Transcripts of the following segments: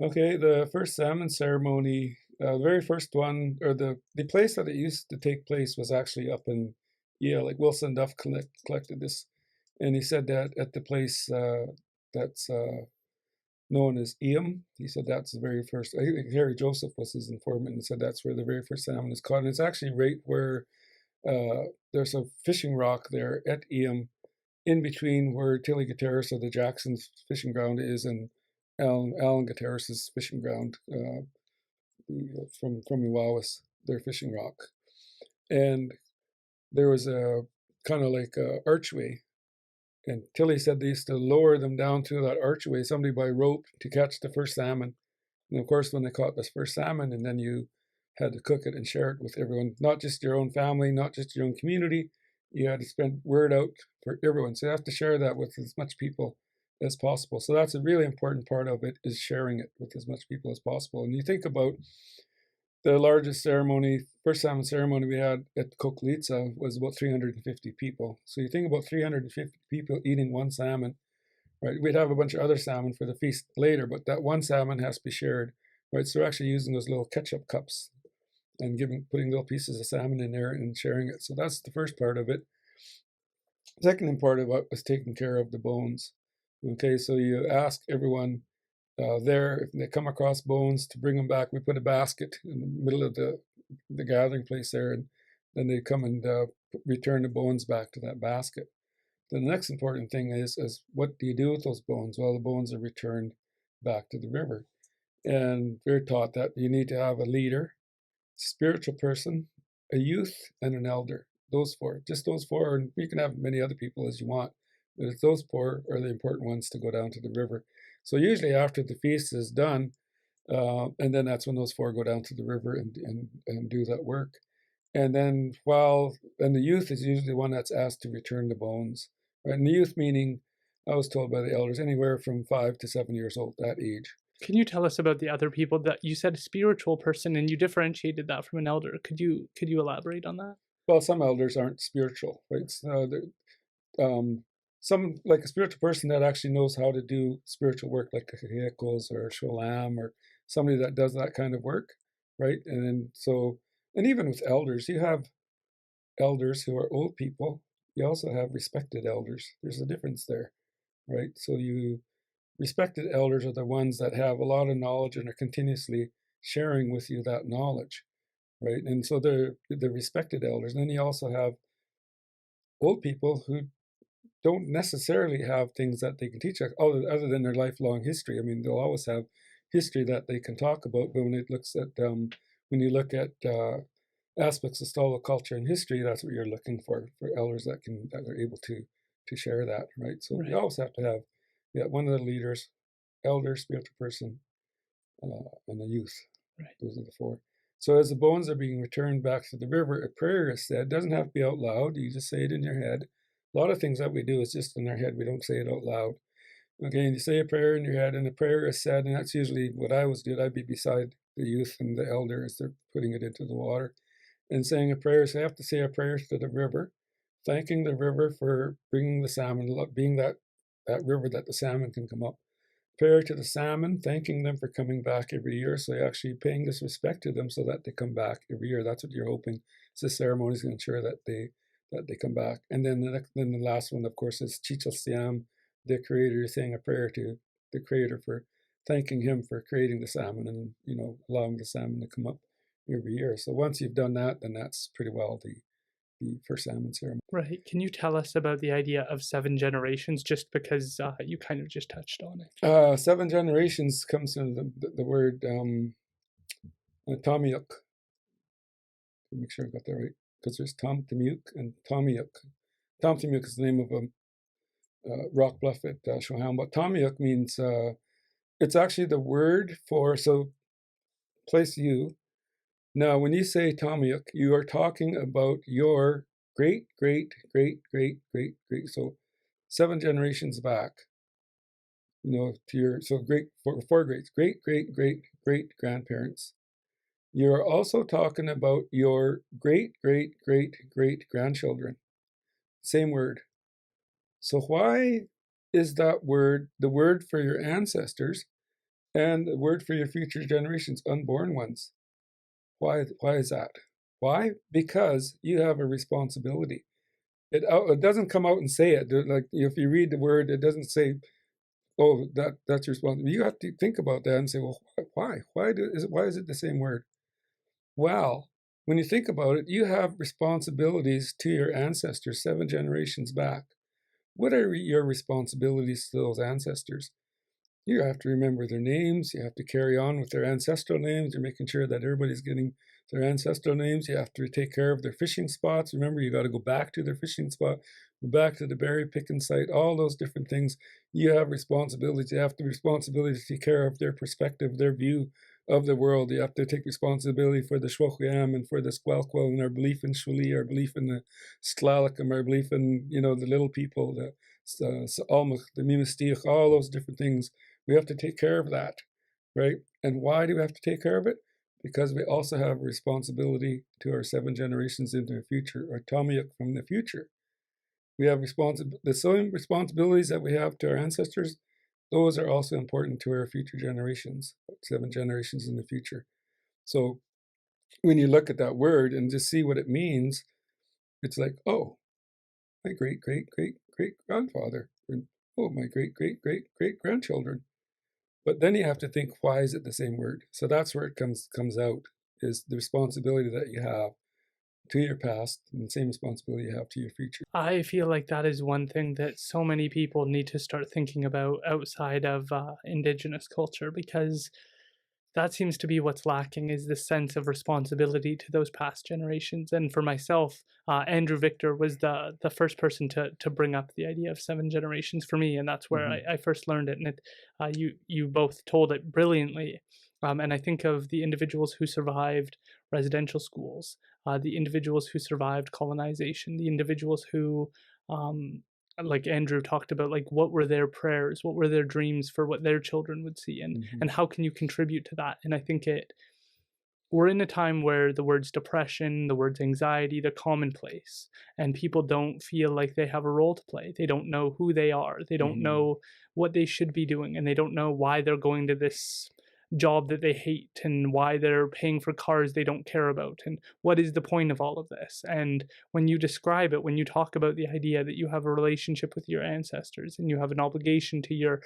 Okay, the first salmon ceremony, the very first one, or the place that it used to take place was actually up in Yale. Like Wilson Duff collected this, and he said that at the place that's known as Eam, he said that's the very first. I think Harry Joseph was his informant, and said that's where the very first salmon is caught. And it's actually right where there's a fishing rock there at Eam, in between where Tilly Gutierrez or the Jackson's fishing ground is, and Alan Gutierrez's fishing ground from Iwawas, their fishing rock. And there was a kind of like a archway, and Tilly said they used to lower them down through that archway, somebody by rope, to catch the first salmon. And of course, when they caught this first salmon, and then you had to cook it and share it with everyone, not just your own family, not just your own community. You had to spread word out for everyone. So you have to share that with as much people as possible. So that's a really important part of it, is sharing it with as much people as possible. And you think about the largest ceremony, first salmon ceremony we had at Kokolitsa was about 350 people. So you think about 350 people eating one salmon, right? We'd have a bunch of other salmon for the feast later, but that one salmon has to be shared, right? So we're actually using those little ketchup cups and putting little pieces of salmon in there and sharing it. So that's the first part of it. Second part of it was taking care of the bones. Okay, so you ask everyone there, if they come across bones, to bring them back. We put a basket in the middle of the gathering place there, and then they come and return the bones back to that basket. Then the next important thing is what do you do with those bones? Well, the bones are returned back to the river. And we're taught that you need to have a leader, spiritual person, a youth, and an elder. Those four, just those four, and you can have many other people as you want, but those four are the important ones to go down to the river. So usually after the feast is done, and then that's when those four go down to the river and do that work. And then and the youth is usually the one that's asked to return the bones. Right? And the youth meaning, I was told by the elders, anywhere from 5 to 7 years old, that age. Can you tell us about the other people that you said a spiritual person and you differentiated that from an elder? Could you elaborate on that? Well, some elders aren't spiritual, right? So some, like a spiritual person that actually knows how to do spiritual work, like a Hekos or a Sholam, or somebody that does that kind of work, right? And then and even with elders, you have elders who are old people. You also have respected elders. There's a difference there, right? So respected elders are the ones that have a lot of knowledge and are continuously sharing with you that knowledge, right? And so they're the respected elders. And then you also have old people who don't necessarily have things that they can teach us other than their lifelong history. I mean, they'll always have history that they can talk about, but when you look at aspects of Stalo culture and history, that's what you're looking for elders that are able to share that, right? So Right. you always have to have one of the leaders, elder, spiritual person, and the youth. Right. Those are the four. So as the bones are being returned back to the river, a prayer is said. It doesn't have to be out loud. You just say it in your head. A lot of things that we do is just in our head. We don't say it out loud. Okay, and you say a prayer in your head, and the prayer is said, and that's usually what I always do. I'd be beside the youth and the elder as they're putting it into the water and saying a prayer. So I have to say a prayer to the river, thanking the river for bringing the salmon, being that river that the salmon can come up. Prayer to the salmon, thanking them for coming back every year. So you're actually paying this respect to them so that they come back every year. That's what you're hoping. So the ceremony is going to ensure that they come back. And then the last one, of course, is Chichel Siam, the creator. You're saying a prayer to the creator for thanking him for creating the salmon and allowing the salmon to come up every year. So once you've done that, then that's pretty well the first salmon ceremony. Right. Can you tell us about the idea of 7 generations, just because you kind of just touched on it? 7 generations comes from the word Tomyuk. Make sure I got that right, because there's Tom Tomyuk and Tomyuk. Tom Tomyuk is the name of a rock bluff at Shoham, but Tomyuk means it's actually the word for place you. Now, when you say Tomyuk, you are talking about your great, great, great, great, great, great. So 7 generations back, to your great four greats, great, great, great, great grandparents. You're also talking about your great, great, great, great grandchildren. Same word. So why is that word the word for your ancestors, And the word for your future generations, unborn ones. Why is that? Why? Because you have a responsibility. It doesn't come out and say it. Like if you read the word, it doesn't say, "Oh, that's your responsibility." You have to think about that and say, "Well, why? Why is it the same word?" Well, when you think about it, you have responsibilities to your ancestors 7 generations back. What are your responsibilities to those ancestors? You have to remember their names. You have to carry on with their ancestral names. You're making sure that everybody's getting their ancestral names. You have to take care of their fishing spots. Remember, you got to go back to their fishing spot, go back to the berry picking site, all those different things. You have responsibilities. You have the responsibility to take care of their perspective, their view of the world. You have to take responsibility for the Shwokwiam and for the Squelquel and our belief in Shwili, our belief in the Stlalakum, our belief in, the little people, the Almach, the Mimistiach, all those different things. We have to take care of that, right? And why do we have to take care of it? Because we also have a responsibility to our 7 generations into the future, or Tamiyak from the future. We have the same responsibilities that we have to our ancestors. Those are also important to our future generations, 7 generations in the future. So when you look at that word and just see what it means, it's like, oh, my great, great, great, great grandfather, and oh, my great, great, great, great grandchildren. But then you have to think, why is it the same word? So that's where it comes out, is the responsibility that you have to your past and the same responsibility you have to your future. I feel like that is one thing that so many people need to start thinking about outside of Indigenous culture, because that seems to be what's lacking, is this sense of responsibility to those past generations. And for myself, Andrew Victor was the first person to bring up the idea of 7 generations for me, and that's where I first learned it. And you both told it brilliantly. And I think of the individuals who survived residential schools, the individuals who survived colonization, the individuals who like Andrew talked about, like what were their prayers, what were their dreams for what their children would see, and how can you contribute to that. And I think we're in a time where the words depression, the words anxiety, they're commonplace, and people don't feel like they have a role to play. They don't know who they are, they don't know what they should be doing, and they don't know why they're going to this job that they hate, and why they're paying for cars they don't care about, and what is the point of all of this. And when you describe it, when you talk about the idea that you have a relationship with your ancestors and you have an obligation to your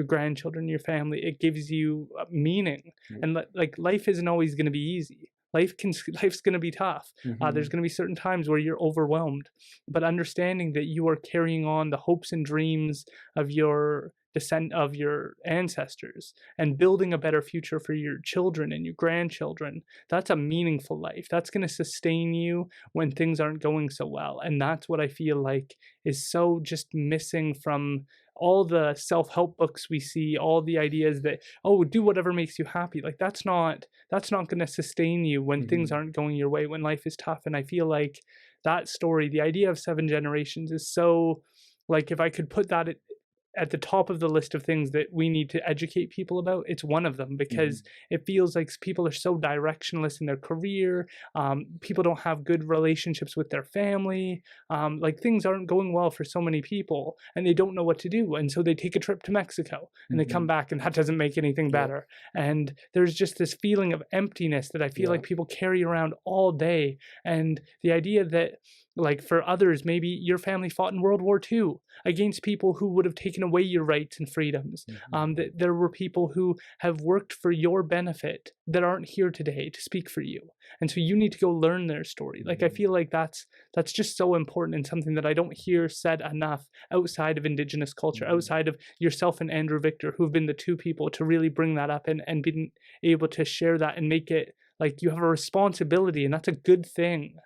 grandchildren, your family, it gives you meaning. And like life isn't always going to be easy. Life's going to be tough. There's going to be certain times where you're overwhelmed, but understanding that you are carrying on the hopes and dreams of your of your ancestors and building a better future for your children and your grandchildren, that's a meaningful life. That's going to sustain you when things aren't going so well. And that's what I feel like is so just missing from all the self-help books we see, all the ideas that, oh, do whatever makes you happy. Like that's not going to sustain you when things aren't going your way, when life is tough. And I feel like that story, the idea of 7 generations, is so, like, if I could put that at the top of the list of things that we need to educate people about, it's one of them, because it feels like people are so directionless in their career. People don't have good relationships with their family. Like things aren't going well for so many people, and they don't know what to do. And so they take a trip to Mexico and they come back, and that doesn't make anything better. And there's just this feeling of emptiness that I feel like people carry around all day. And the idea that, like, for others, maybe your family fought in World War II against people who would have taken away your rights and freedoms. That there were people who have worked for your benefit that aren't here today to speak for you. And so you need to go learn their story. Like, I feel like that's just so important, and something that I don't hear said enough outside of Indigenous culture, outside of yourself and Andrew Victor, who've been the two people to really bring that up and been able to share that and make it like you have a responsibility, and that's a good thing